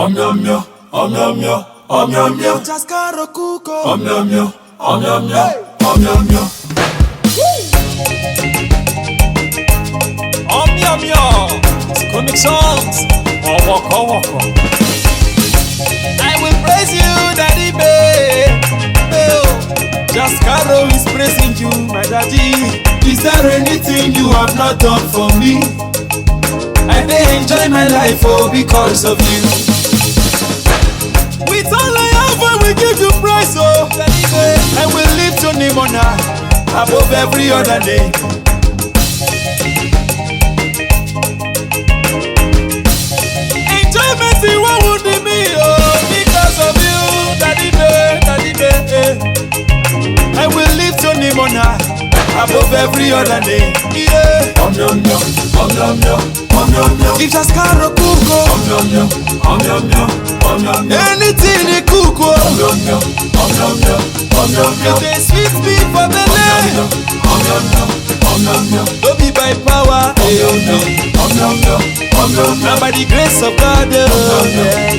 Om yum yum, om yum yum, om yum yum. Just caro cuco. Om yum yum, om yum yum, om yum yum. Om yum yum. Comic songs. Waka waka. I will praise you, Daddy Bay. Just Caro is praising you, my daddy. Is there anything you have not done for me? I may enjoy my life, oh, because of you. With all I have, I will give you praise, oh, Daddy Bay. I will lift your name on high, above every other name. Enjoyment, what would it be, oh, because of you, Daddy Bay, Daddy Bay. I will lift your name on high, above every other name. Yeah. Om yum yum, om yum yum, om yum yum. If just Caro cuco. Om yum yum, om yum yum, om yum yum. Anything they cook, oh. Om yum yum, om yum yum, om yum yum. They sweet me for the Om leg. yum yum, om yum yum, om yum yum. Don't be by power, Om yum yum, om yum yum, om yum yum. now by the grace of God, oh, yeah.